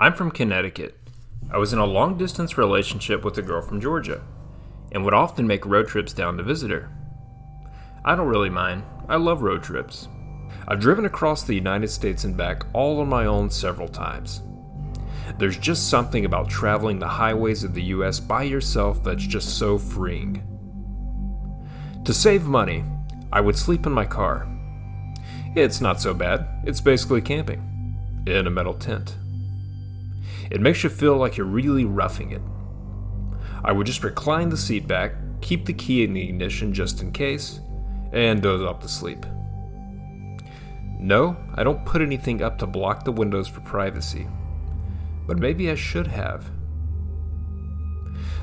I'm from Connecticut. I was in a long-distance relationship with a girl from Georgia, and would often make road trips down to visit her. I don't really mind. I love road trips. I've driven across the United States and back all on my own several times. There's just something about traveling the highways of the US by yourself that's just so freeing. To save money, I would sleep in my car. It's not so bad. It's basically camping in a metal tent. It makes you feel like you're really roughing it. I would just recline the seat back, keep the key in the ignition just in case, and doze off to sleep. No, I don't put anything up to block the windows for privacy, but maybe I should have.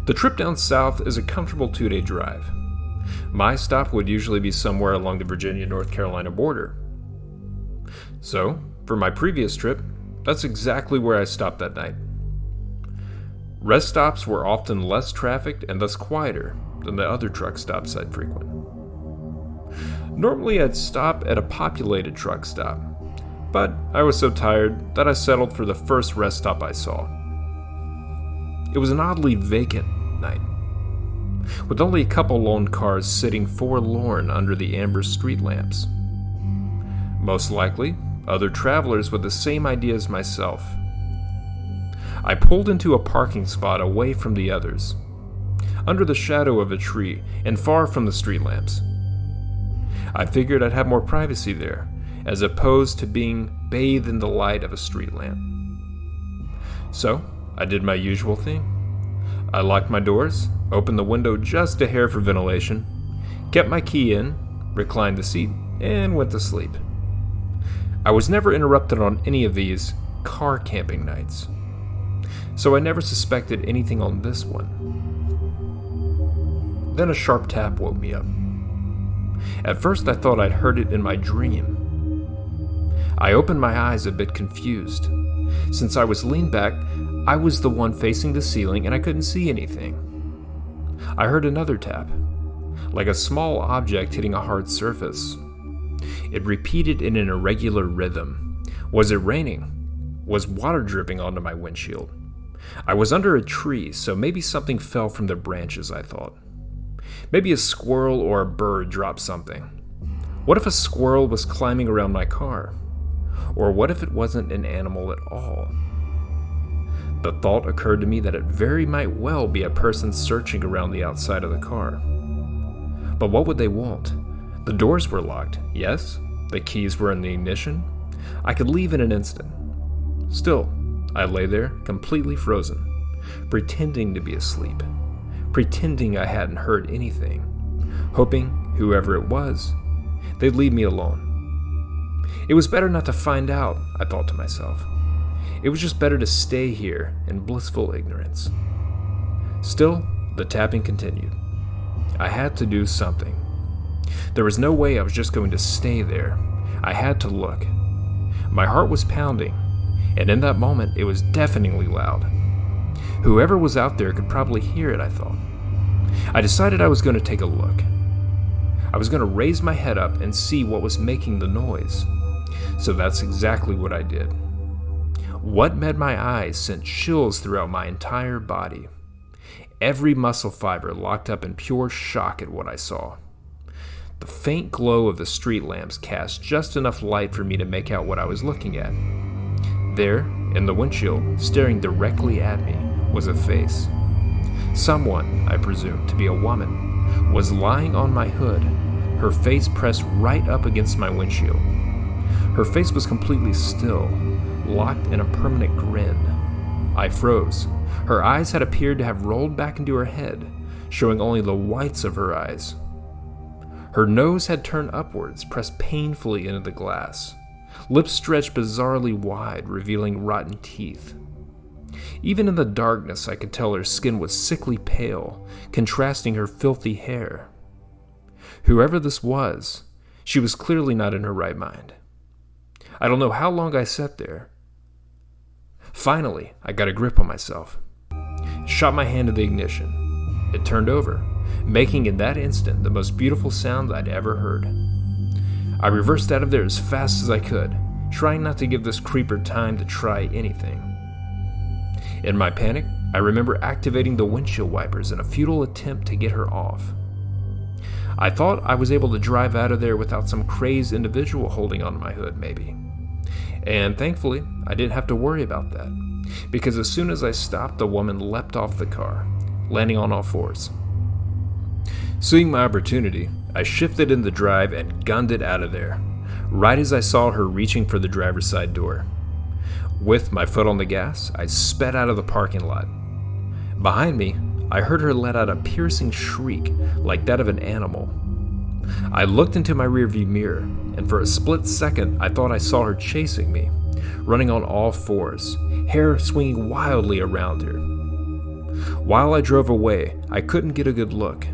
The trip down south is a comfortable 2-day drive. My stop would usually be somewhere along the Virginia-North Carolina border. So, for my previous trip, that's exactly where I stopped that night. Rest stops were often less trafficked and thus quieter than the other truck stops I'd frequent. Normally I'd stop at a populated truck stop, but I was so tired that I settled for the first rest stop I saw. It was an oddly vacant night, with only a couple lone cars sitting forlorn under the amber street lamps. Most likely, other travelers with the same idea as myself. I pulled into a parking spot away from the others, under the shadow of a tree and far from the street lamps. I figured I'd have more privacy there, as opposed to being bathed in the light of a street lamp. So, I did my usual thing. I locked my doors, opened the window just a hair for ventilation, kept my key in, reclined the seat, and went to sleep. I was never interrupted on any of these car camping nights, so I never suspected anything on this one. Then a sharp tap woke me up. At first I thought I'd heard it in my dream. I opened my eyes a bit confused. Since I was leaned back, I was the one facing the ceiling and I couldn't see anything. I heard another tap, like a small object hitting a hard surface. It repeated in an irregular rhythm. Was it raining? Was water dripping onto my windshield? I was under a tree, so maybe something fell from the branches, I thought. Maybe a squirrel or a bird dropped something. What if a squirrel was climbing around my car? Or what if it wasn't an animal at all? The thought occurred to me that it very might well be a person searching around the outside of the car. But what would they want? The doors were locked, yes. The keys were in the ignition. I could leave in an instant. Still, I lay there, completely frozen, pretending to be asleep, pretending I hadn't heard anything, hoping, whoever it was, they'd leave me alone. It was better not to find out, I thought to myself. It was just better to stay here in blissful ignorance. Still, the tapping continued. I had to do something. There was no way I was just going to stay there. I had to look. My heart was pounding, and in that moment it was deafeningly loud. Whoever was out there could probably hear it, I thought. I decided I was going to take a look. I was going to raise my head up and see what was making the noise. So that's exactly what I did. What met my eyes sent chills throughout my entire body. Every muscle fiber locked up in pure shock at what I saw. The faint glow of the street lamps cast just enough light for me to make out what I was looking at. There, in the windshield, staring directly at me, was a face. Someone, I presumed to be a woman, was lying on my hood, her face pressed right up against my windshield. Her face was completely still, locked in a permanent grin. I froze. Her eyes had appeared to have rolled back into her head, showing only the whites of her eyes. Her nose had turned upwards, pressed painfully into the glass. Lips stretched bizarrely wide, revealing rotten teeth. Even in the darkness, I could tell her skin was sickly pale, contrasting her filthy hair. Whoever this was, she was clearly not in her right mind. I don't know how long I sat there. Finally, I got a grip on myself. Shot my hand to the ignition. It turned over, making in that instant the most beautiful sound I'd ever heard. I reversed out of there as fast as I could, trying not to give this creeper time to try anything. In my panic, I remember activating the windshield wipers in a futile attempt to get her off. I thought I was able to drive out of there without some crazed individual holding onto my hood, maybe. And thankfully, I didn't have to worry about that, because as soon as I stopped, the woman leapt off the car, landing on all fours. Seeing my opportunity, I shifted in the drive and gunned it out of there, right as I saw her reaching for the driver's side door. With my foot on the gas, I sped out of the parking lot. Behind me, I heard her let out a piercing shriek like that of an animal. I looked into my rearview mirror, and for a split second, I thought I saw her chasing me, running on all fours, hair swinging wildly around her. While I drove away, I couldn't get a good look,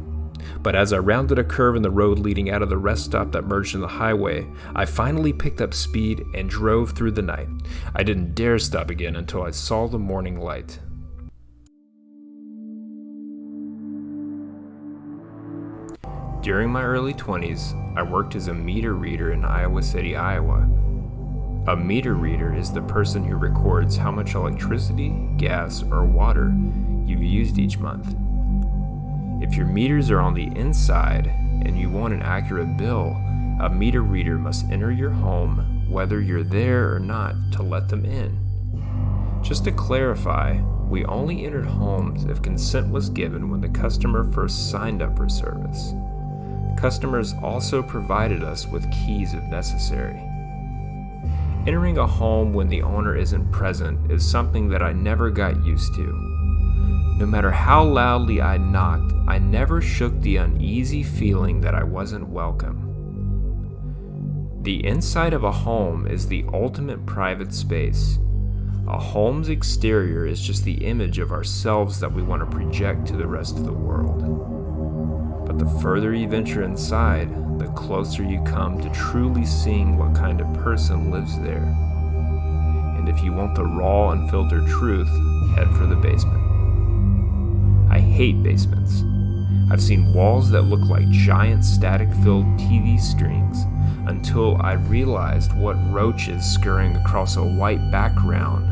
but as I rounded a curve in the road leading out of the rest stop that merged in the highway, I finally picked up speed and drove through the night. I didn't dare stop again until I saw the morning light. During my early 20s, I worked as a meter reader in Iowa City, Iowa. A meter reader is the person who records how much electricity, gas, or water you've used each month. If your meters are on the inside and you want an accurate bill, a meter reader must enter your home whether you're there or not to let them in. Just to clarify, we only entered homes if consent was given when the customer first signed up for service. Customers also provided us with keys if necessary. Entering a home when the owner isn't present is something that I never got used to. No matter how loudly I knocked, I never shook the uneasy feeling that I wasn't welcome. The inside of a home is the ultimate private space. A home's exterior is just the image of ourselves that we want to project to the rest of the world. But the further you venture inside, the closer you come to truly seeing what kind of person lives there. And if you want the raw, unfiltered truth, head for the basement. I hate basements. I've seen walls that look like giant static-filled TV strings until I realized what roaches scurrying across a white background.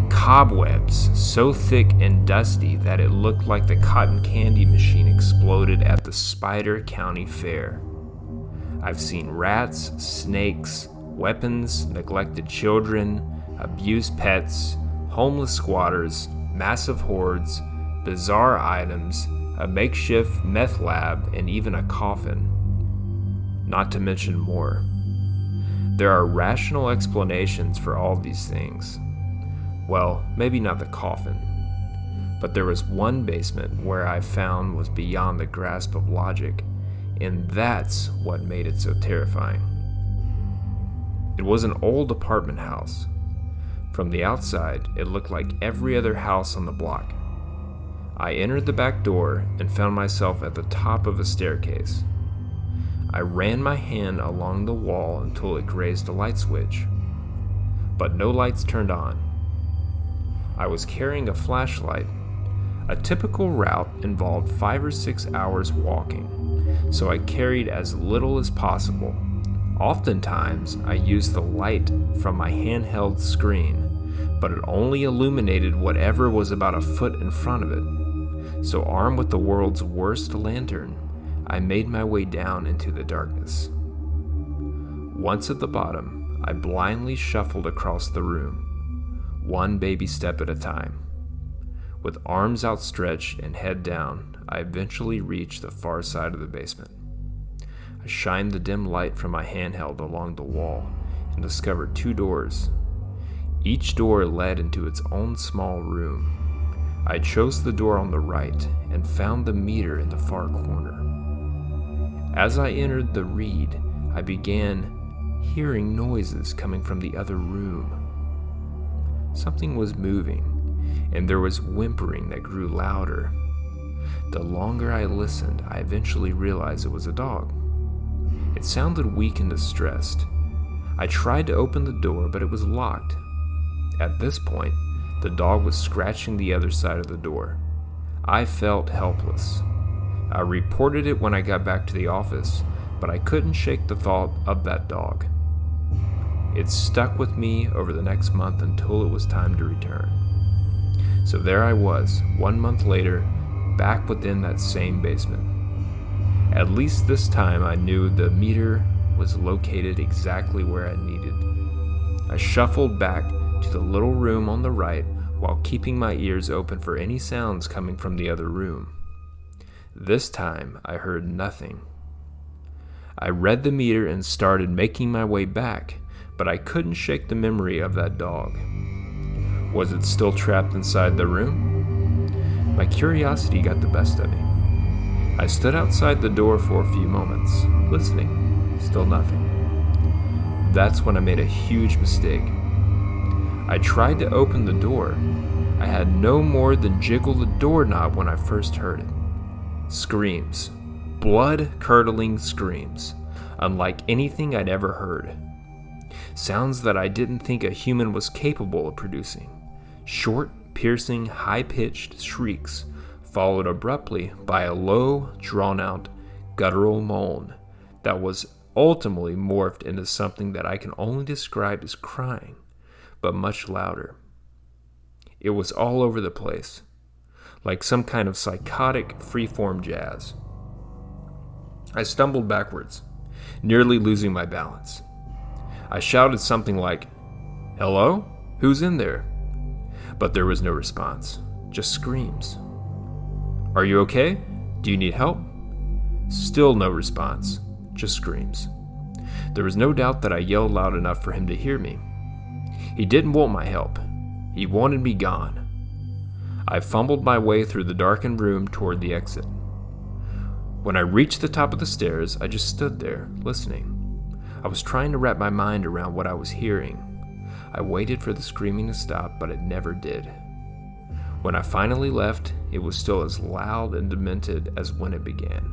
Cobwebs so thick and dusty that it looked like the cotton candy machine exploded at the Spider County Fair. I've seen rats, snakes, weapons, neglected children, abused pets, homeless squatters, massive hordes, bizarre items, a makeshift meth lab, and even a coffin. Not to mention more. There are rational explanations for all these things. Well, maybe not the coffin, but there was one basement where I found was beyond the grasp of logic, and that's what made it so terrifying. It was an old apartment house. From the outside, it looked like every other house on the block. I entered the back door and found myself at the top of a staircase. I ran my hand along the wall until it grazed a light switch, but no lights turned on. I was carrying a flashlight. A typical route involved 5 or 6 hours walking, so I carried as little as possible. Oftentimes, I used the light from my handheld screen, but it only illuminated whatever was about a foot in front of it. So armed with the world's worst lantern, I made my way down into the darkness. Once at the bottom, I blindly shuffled across the room, one baby step at a time. With arms outstretched and head down, I eventually reached the far side of the basement. I shined the dim light from my handheld along the wall and discovered 2 doors. Each door led into its own small room. I chose the door on the right and found the meter in the far corner. As I entered the read, I began hearing noises coming from the other room. Something was moving, and there was whimpering that grew louder. The longer I listened, I eventually realized it was a dog. It sounded weak and distressed. I tried to open the door, but it was locked. At this point, the dog was scratching the other side of the door. I felt helpless. I reported it when I got back to the office, but I couldn't shake the thought of that dog. It stuck with me over the next month until it was time to return. So there I was, 1 month later, back within that same basement. At least this time I knew the meter was located exactly where I needed. I shuffled back to the little room on the right while keeping my ears open for any sounds coming from the other room. This time I heard nothing. I read the meter and started making my way back, but I couldn't shake the memory of that dog. Was it still trapped inside the room? My curiosity got the best of me. I stood outside the door for a few moments, listening. Still nothing. That's when I made a huge mistake. I tried to open the door. I had no more than jiggled the doorknob when I first heard it. Screams. Blood-curdling screams, unlike anything I'd ever heard. Sounds that I didn't think a human was capable of producing. Short, piercing, high-pitched shrieks, followed abruptly by a low, drawn-out, guttural moan that was ultimately morphed into something that I can only describe as crying, but much louder. It was all over the place, like some kind of psychotic, free-form jazz. I stumbled backwards, nearly losing my balance. I shouted something like, "Hello? Who's in there?" But there was no response, just screams. "Are you okay? Do you need help?" Still no response, just screams. There was no doubt that I yelled loud enough for him to hear me. He didn't want my help. He wanted me gone. I fumbled my way through the darkened room toward the exit. When I reached the top of the stairs, I just stood there, listening. I was trying to wrap my mind around what I was hearing. I waited for the screaming to stop, but it never did. When I finally left, it was still as loud and demented as when it began.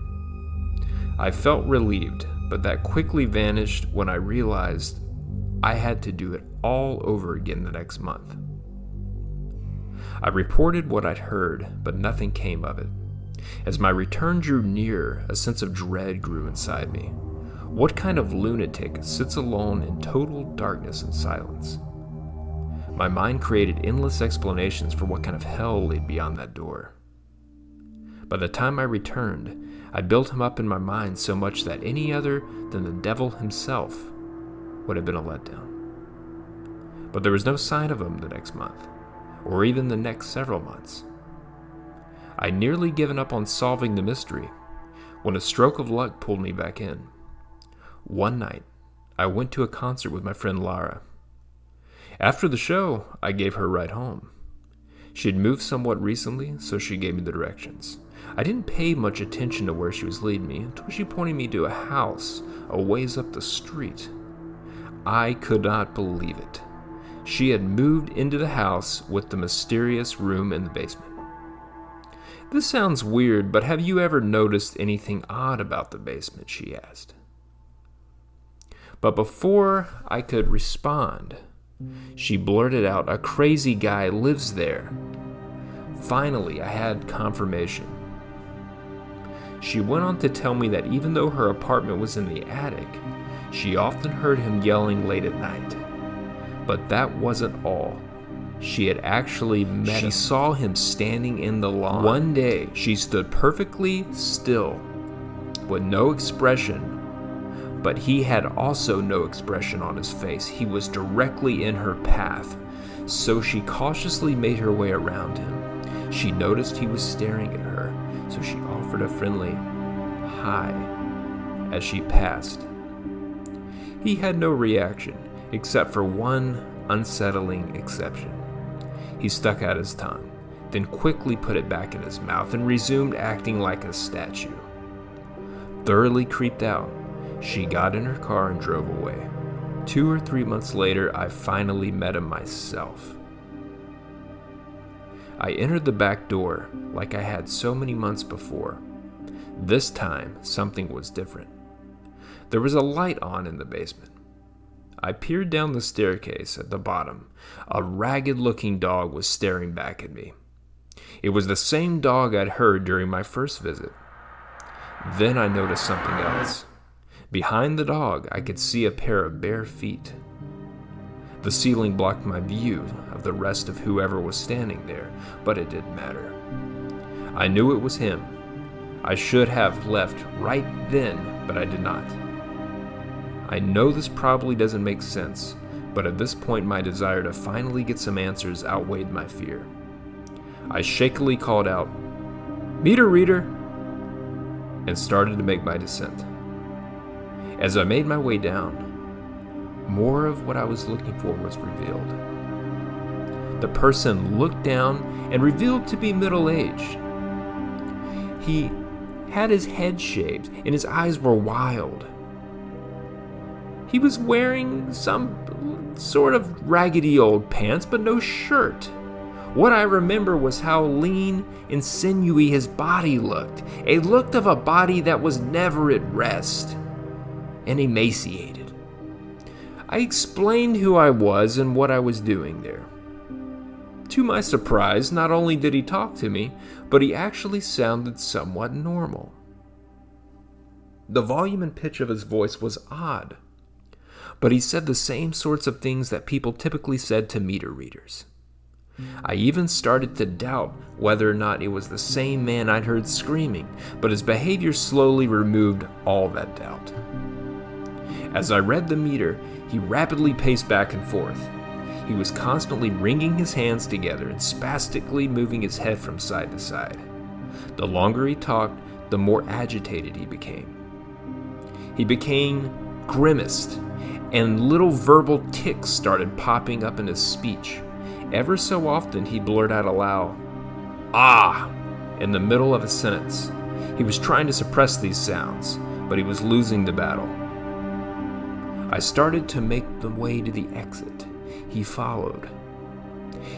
I felt relieved, but that quickly vanished when I realized I had to do it all over again the next month. I reported what I'd heard, but nothing came of it. As my return drew near, a sense of dread grew inside me. What kind of lunatic sits alone in total darkness and silence? My mind created endless explanations for what kind of hell lay beyond that door. By the time I returned, I built him up in my mind so much that any other than the devil himself would have been a letdown. But there was no sign of him the next month, or even the next several months. I'd nearly given up on solving the mystery when a stroke of luck pulled me back in. One night, I went to a concert with my friend Lara. After the show, I gave her a ride home. She had moved somewhat recently, so she gave me the directions. I didn't pay much attention to where she was leading me until she pointed me to a house a ways up the street. I could not believe it. She had moved into the house with the mysterious room in the basement. "This sounds weird, but have you ever noticed anything odd about the basement?" she asked. But before I could respond, she blurted out, "A crazy guy lives there." Finally, I had confirmation. She went on to tell me that even though her apartment was in the attic, she often heard him yelling late at night. But that wasn't all. She had actually met him. She saw him standing in the lawn. One day, she stood perfectly still, with no expression, but he had also no expression on his face. He was directly in her path, so she cautiously made her way around him. She noticed he was staring at her, so she offered a friendly hi as she passed. He had no reaction, except for one unsettling exception. He stuck out his tongue, then quickly put it back in his mouth and resumed acting like a statue. Thoroughly creeped out, she got in her car and drove away. 2 or 3 months later, I finally met him myself. I entered the back door like I had so many months before. This time, something was different. There was a light on in the basement. I peered down the staircase at the bottom. A ragged-looking dog was staring back at me. It was the same dog I'd heard during my first visit. Then I noticed something else. Behind the dog, I could see a pair of bare feet. The ceiling blocked my view of the rest of whoever was standing there, but it didn't matter. I knew it was him. I should have left right then, but I did not. I know this probably doesn't make sense, but at this point my desire to finally get some answers outweighed my fear. I shakily called out, "Meter reader," and started to make my descent. As I made my way down, more of what I was looking for was revealed. The person looked down and revealed to be middle-aged. He had his head shaved and his eyes were wild. He was wearing some sort of raggedy old pants, but no shirt. What I remember was how lean and sinewy his body looked. It looked of a body that was never at rest and emaciated. I explained who I was and what I was doing there. To my surprise, not only did he talk to me, but he actually sounded somewhat normal. The volume and pitch of his voice was odd, but he said the same sorts of things that people typically said to meter readers. I even started to doubt whether or not it was the same man I'd heard screaming, but his behavior slowly removed all that doubt. As I read the meter, he rapidly paced back and forth. He was constantly wringing his hands together and spastically moving his head from side to side. The longer he talked, the more agitated he became. He became grimaced, and little verbal tics started popping up in his speech. Ever so often he blurted out aloud, "Ah!" in the middle of a sentence. He was trying to suppress these sounds, but he was losing the battle. I started to make the way to the exit. He followed.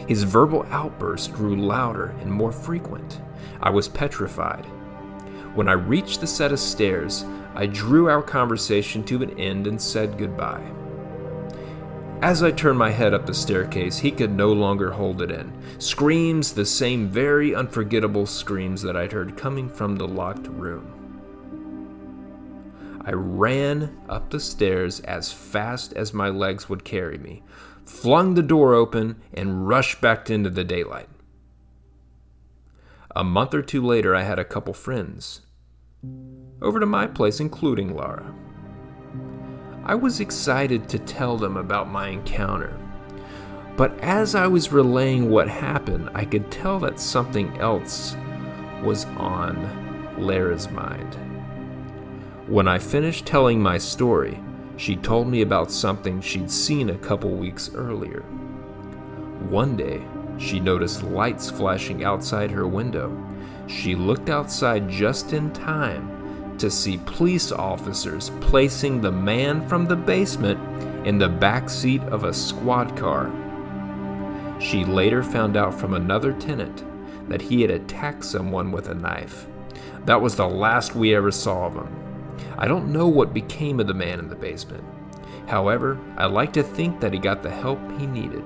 His verbal outbursts grew louder and more frequent. I was petrified. When I reached the set of stairs, I drew our conversation to an end and said goodbye. As I turned my head up the staircase, he could no longer hold it in. Screams, the same very unforgettable screams that I'd heard coming from the locked room. I ran up the stairs as fast as my legs would carry me, flung the door open, and rushed back into the daylight. A month or two later, I had a couple friends over to my place, including Laura. I was excited to tell them about my encounter, but as I was relaying what happened, I could tell that something else was on Lara's mind. When I finished telling my story, she told me about something she'd seen a couple weeks earlier. One day, she noticed lights flashing outside her window. She looked outside just in time to see police officers placing the man from the basement in the back seat of a squad car. She later found out from another tenant that he had attacked someone with a knife. That was the last we ever saw of him. I don't know what became of the man in the basement. However, I like to think that he got the help he needed.